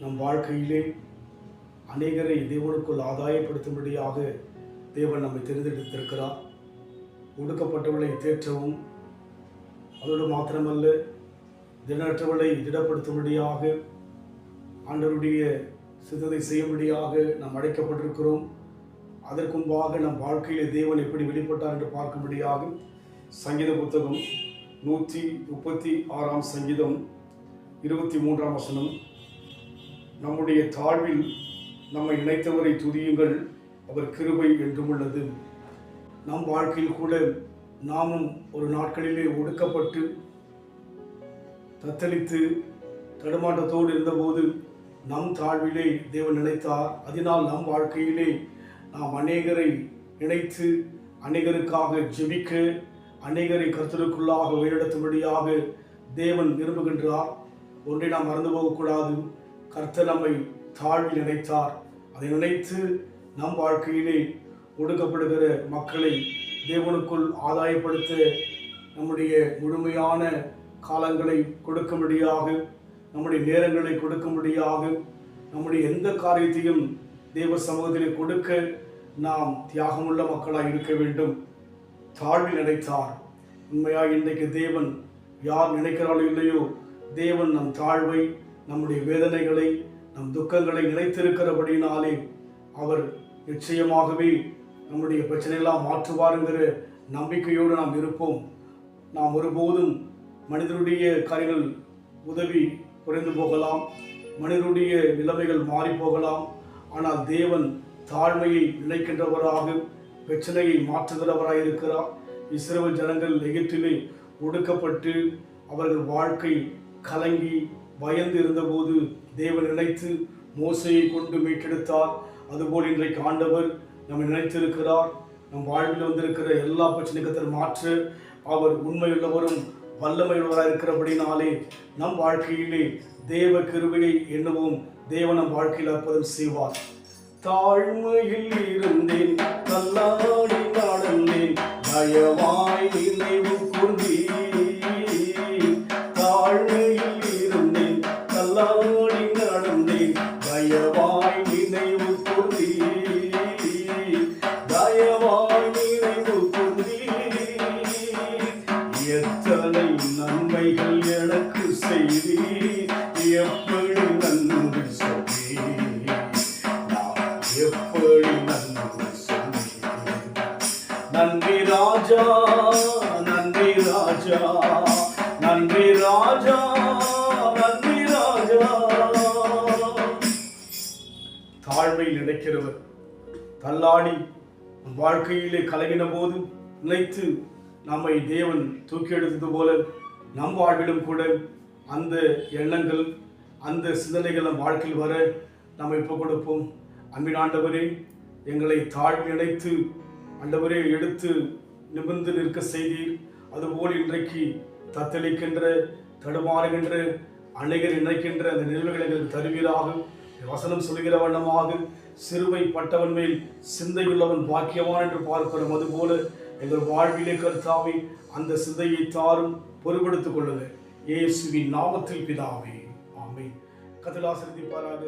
நம் வாழ்க்கையிலே அநேகரை தேவனுக்குள் ஆதாயப்படுத்தும்படியாக தேவன் நம்மை தெரிந்தெடுத்திருக்கிறார். ஒடுக்கப்பட்டவளை தேற்றவும், அதோடு மாத்திரமல்ல, திடனற்றவளை திடப்படுத்தும்படியாக, ஆண்டவருடைய சித்தத்தை செய்யும்படியாக நாம் அழைக்கப்பட்டிருக்கிறோம். அதற்கு முன்பாக நம் வாழ்க்கையிலே தேவன் எப்படி வெளிப்பட்டார் என்று பார்க்கும்படியாக சங்கீத புத்தகம் 136 சங்கீதம் 23 வசனம், நம்முடைய தாழ்வில் நம்மை இணைத்தவரை துதியுங்கள், அவர் கிருபை என்றும் உள்ளது. நம் வாழ்க்கையில் கூட நாமும் ஒரு நாட்களிலே ஒடுக்கப்பட்டு தத்தளித்து தடுமாற்றத்தோடு இருந்தபோது நம் தாழ்விலே தேவன் நினைத்தார். அதனால் நம் வாழ்க்கையிலே நாம் அநேகரை இணைத்து அநேகருக்காக ஜெபிக்க, அநேகரை கர்த்தருக்குள்ளாக வழிநடத்தும்படியாக தேவன் விரும்புகின்றார். ஒன்றை நாம் மறந்து போகக்கூடாது. கர்த்தர் நம்மை தாழ்வில் நினைத்தார். அதை நினைத்து நம் வாழ்க்கையிலே ஒடுக்கப்படுகிற மக்களை தேவனுக்குள் ஆதாயப்படுத்த நம்முடைய முழுமையான காலங்களை கொடுக்கும்படியாக, நம்முடைய நேரங்களை கொடுக்கும்படியாக, நம்முடைய எந்த காரியத்தையும் தேவ சமூகத்திலே கொடுக்க நாம் தியாகமுள்ள மக்களாக இருக்க வேண்டும். தாழ்வில் நினைத்தார். உண்மையாக இன்றைக்கு தேவன் யார் நினைக்கிறாளோ இல்லையோ, தேவன் நம் தாழ்வை, நம்முடைய வேதனைகளை, நம் துக்கங்களை நினைத்திருக்கிறபடினாலே அவர் நிச்சயமாகவே நம்முடைய பிரச்சனையெல்லாம் மாற்றுவாருங்கிற நம்பிக்கையோடு நாம் இருப்போம். நாம் ஒருபோதும் மனிதனுடைய காரியங்கள் உதவி குறைந்து போகலாம், மனிதனுடைய நிலைமைகள் மாறி போகலாம். ஆனால் தேவன் தாழ்மையை நினைக்கின்றவராக, பிரச்சனையை மாற்றுகிறவராக இருக்கிறார். இஸ்ரவேல் ஜனங்கள் எகிப்திலே ஒடுக்கப்பட்டு அவர்கள் வாழ்க்கை கலங்கி பயந்து இருந்தபோது தேவன் நினைத்து மோசையை கொண்டு மீட்டெடுத்தார். அதுபோல் இன்றைக்கு ஆண்டவர் நம்மை நினைத்திருக்கிறார். நம் வாழ்வில் வந்திருக்கிற எல்லா பிரச்சனைகளையும் மாற்ற அவர் உண்மையுள்ளவரும் வல்லமையுள்ளவராக இருக்கிறபடினாலே நம் வாழ்க்கையிலே தேவ கிருபையை எண்ணுவோம். தேவன் நம் வாழ்க்கையில் அற்புதம் செய்வார். தாழ்மையில் இருந்தேன், தள்ளாடி நடந்தேன், தயவாய் நினைவு கூர்ந்தீர். தாழ்மையில் இருந்தேன், தள்ளாடி நடந்தேன், தயவாய் நினைவு கூர்ந்தீர். தயவாய் நினைவு கூர்ந்தீர். எத்தனை நன்மைகள் எனக்கு செய்தீர், எப்படி நன்றி சொல்வீர், எப்படி நன்றி சொல்வீர். நன்றி ராஜா, நன்றி ராஜா, நன்றி ராஜா, நன்றி ராஜா. தாழ்மையில் நினைக்கிறவர் தள்ளாடி வாழ்க்கையிலே கலங்கின போது நினைத்து நம்மை தேவன் தூக்கி எடுத்தது போல நம் வாழ்விலும் கூட அந்த எண்ணங்கள், அந்த சிந்தனைகள் நம் வாழ்க்கையில் வர நம்ம இப்போ கொடுப்போம். அன்பின் ஆண்டவரே, எங்களை தாழ்வு நினைத்து ஆண்டவரே எடுத்து நிமிர்ந்து நிற்க செய்தீர். அதுபோல் இன்றைக்கு தத்தளிக்கின்ற, தடுமாறுகின்ற, அநேகர் நினைக்கின்ற அந்த நிலைமைகளை எங்களுக்கு தருவீராக. வசனம் சொல்கிற வண்ணமாக சிறுமை பட்டவன் மேல் சிந்தையுள்ளவன் பாக்கியவான் என்று பார்க்கிறோம். அதுபோல எங்கள் வாழ்விலே கர்த்தாவே அந்த சிந்தையை தாரும், பொறுப்படுத்திக் கொள்ளுங்கள். இயேசுவின் நாமத்தில் பிதாவே, ஆமென். கர்த்தர் ஆசீர்வதிப்பாராக.